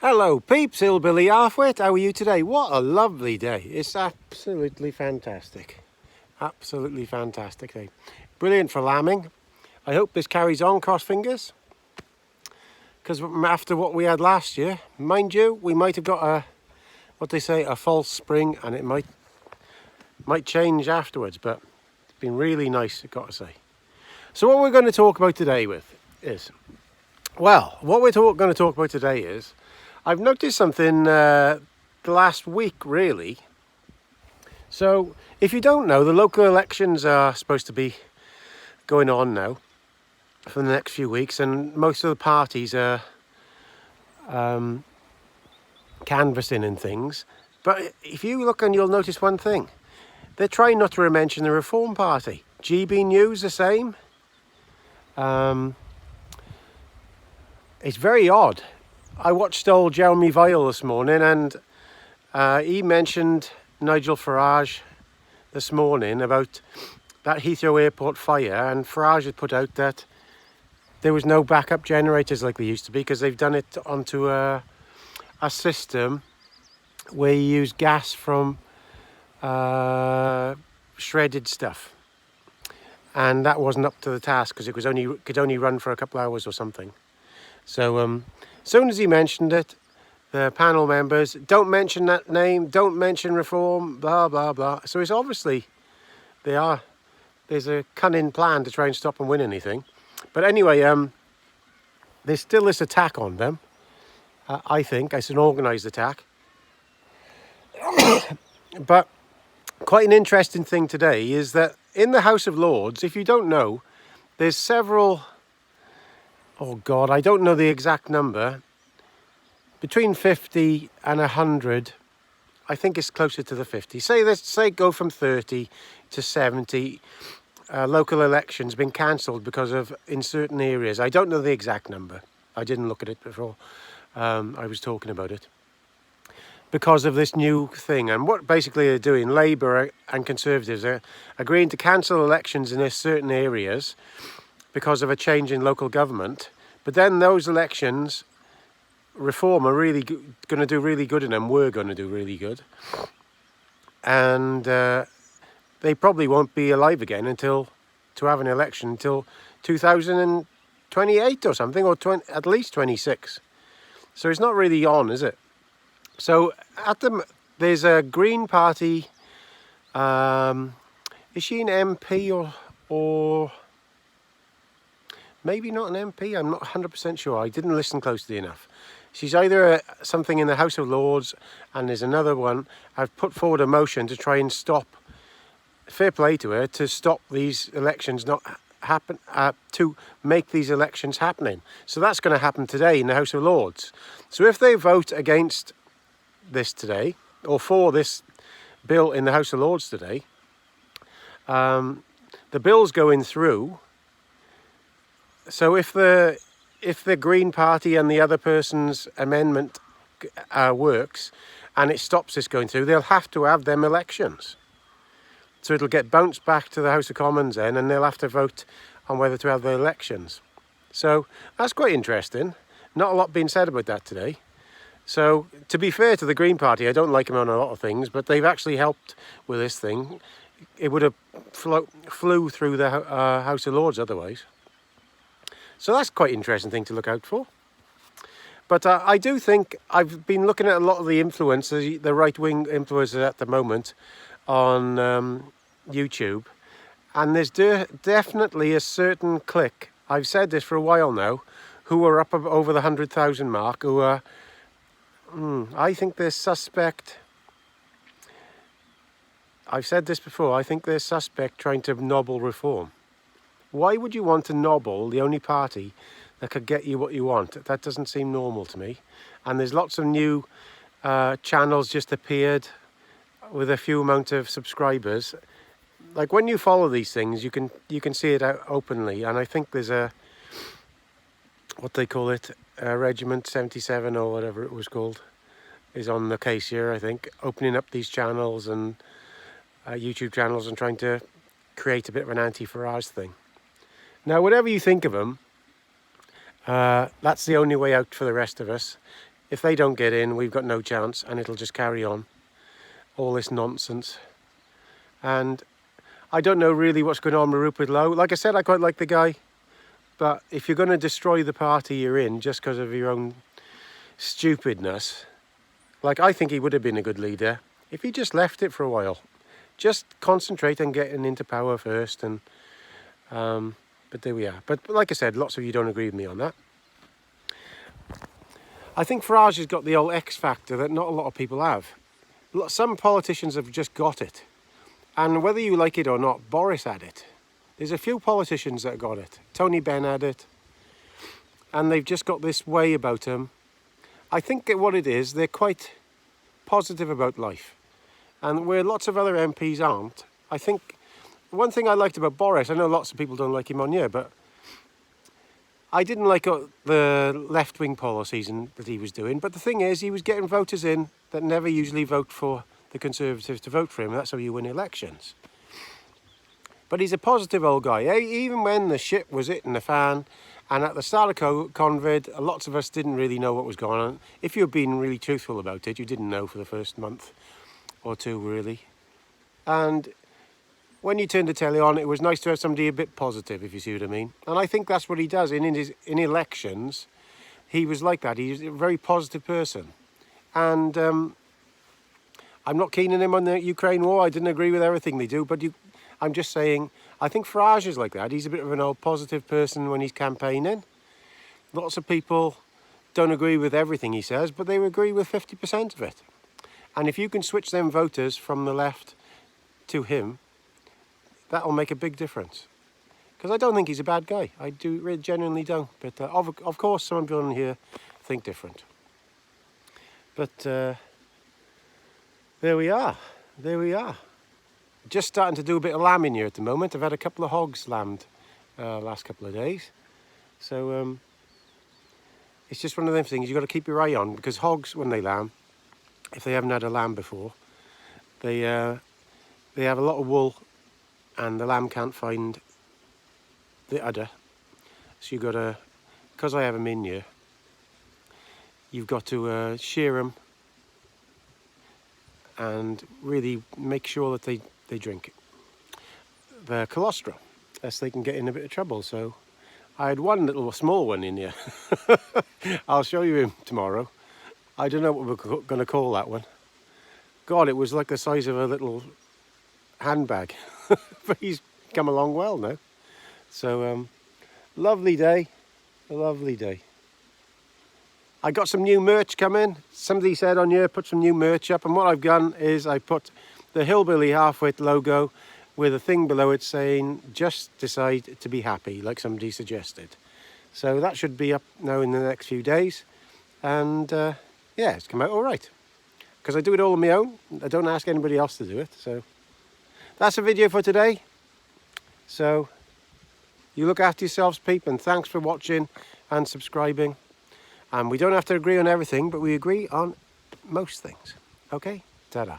Hello peeps, Hillbilly Halfwit, how are you today? What a lovely day. It's absolutely fantastic. Absolutely fantastic day. Brilliant for lambing. I hope this carries on, cross fingers. Because after what we had last year, mind you, we might have got a false spring, and it might change afterwards, but it's been really nice, I've got to say. So what we're going to talk about today is I've noticed something the last week, really. So, if you don't know, the local elections are supposed to be going on now for the next few weeks, and most of the parties are canvassing and things. But if you look, and you'll notice one thing, they're trying not to mention the Reform Party. GB News the same. It's very odd. I watched old Jeremy Vile this morning, and he mentioned Nigel Farage this morning about that Heathrow Airport fire, and Farage had put out that there was no backup generators like there used to be, because they've done it onto a system where you use gas from shredded stuff, and that wasn't up to the task because it could only run for a couple of hours or something. So as soon as he mentioned it, the panel members, don't mention that name, don't mention Reform, blah, blah, blah. So it's obviously, there's a cunning plan to try and stop and win anything. But anyway, there's still this attack on them. I think it's an organised attack. But quite an interesting thing today is that in the House of Lords, if you don't know, there's several... Oh God, I don't know the exact number. Between 50 and 100, I think it's closer to the 50. Let's say go from 30 to 70 local elections been cancelled because of in certain areas. I don't know the exact number. I didn't look at it before I was talking about it. Because of this new thing, and what basically they're doing, Labour and Conservatives are agreeing to cancel elections in certain areas because of a change in local government. But then those elections, Reform are really going to do really good in them, were going to do really good. And they probably won't be alive again to have an election until 2028 or something, or at least 26. So it's not really on, is it? So there's a Green Party, is she an MP or maybe not an MP, I'm not 100% sure. I didn't listen closely enough. She's either something in the House of Lords, and there's another one. I've put forward a motion to try and stop, fair play to her, to stop these elections not happen, to make these elections happening. So that's going to happen today in the House of Lords. So if they vote against this today, or for this bill in the House of Lords today, the bill's going through. So if the Green Party and the other person's amendment works, and it stops this going through, they'll have to have them elections. So it'll get bounced back to the House of Commons then, and they'll have to vote on whether to have the elections. So that's quite interesting. Not a lot being said about that today. So to be fair to the Green Party, I don't like them on a lot of things, but they've actually helped with this thing. It would have flew through the House of Lords otherwise. So that's quite an interesting thing to look out for. But I do think I've been looking at a lot of the influencers, the right-wing influencers at the moment on YouTube. And there's definitely a certain clique, I've said this for a while now, who are up over the 100,000 mark, who are, I think they're suspect. I've said this before, I think they're suspect trying to nobble Reform. Why would you want to nobble the only party that could get you what you want? That doesn't seem normal to me. And there's lots of new channels just appeared with a few amount of subscribers. Like when you follow these things, you can see it out openly. And I think there's what they call it, Regiment 77 or whatever it was called, is on the case here, I think, opening up these channels and YouTube channels and trying to create a bit of an anti-Farage thing. Now, whatever you think of them, that's the only way out for the rest of us. if they don't get in, we've got no chance, and it'll just carry on. All this nonsense. And I don't know really what's going on with Rupert Lowe. Like I said, I quite like the guy. But if you're going to destroy the party you're in just because of your own stupidness, like I think he would have been a good leader if he just left it for a while. Just concentrate on getting into power first. And but there we are. But like I said, lots of you don't agree with me on that. I think Farage has got the old X factor that not a lot of people have. Some politicians have just got it. And whether you like it or not, Boris had it. There's a few politicians that got it. Tony Benn had it. And they've just got this way about them. I think that what it is, they're quite positive about life. And where lots of other MPs aren't, I think one thing I liked about Boris, I know lots of people don't like him on here, but I didn't like the left-wing policies that he was doing. But the thing is, he was getting voters in that never usually vote for the Conservatives to vote for him. That's how you win elections. But he's a positive old guy. Even when the shit was hitting the fan, and at the start of COVID, lots of us didn't really know what was going on. If you're being really truthful about it, you didn't know for the first month or two, really. And when you turned the telly on, it was nice to have somebody a bit positive, if you see what I mean. And I think that's what he does. In elections, he was like that. He's a very positive person. And I'm not keen on him on the Ukraine war. I didn't agree with everything they do, but I'm just saying, I think Farage is like that. He's a bit of an old positive person when he's campaigning. Lots of people don't agree with everything he says, but they agree with 50% of it. And if you can switch them voters from the left to him, that'll make a big difference. Because I don't think he's a bad guy. I do really genuinely don't. But of course, some people in here think different. But there we are. There we are. Just starting to do a bit of lambing here at the moment. I've had a couple of hogs lambed last couple of days. So it's just one of them things you've got to keep your eye on, because hogs, when they lamb, if they haven't had a lamb before, they have a lot of wool, and the lamb can't find the udder. So you've got to, because I have them in here, you've got to shear them and really make sure that they drink the colostrum, lest they can get in a bit of trouble. So I had one little small one in here. I'll show you him tomorrow. I don't know what we're going to call that one. God, it was like the size of a little handbag. But he's come along well now. So lovely day, a lovely day. I got some new merch coming. Somebody said on here, put some new merch up, and what I've done is I put the Hillbilly Half-Wit logo with a thing below it saying, just decide to be happy, like somebody suggested. So that should be up now in the next few days. And yeah, it's come out all right. Because I do it all on my own. I don't ask anybody else to do it. So that's the video for today. So you look after yourselves, peep, and thanks for watching and subscribing. And we don't have to agree on everything, but we agree on most things. Okay? Ta-da.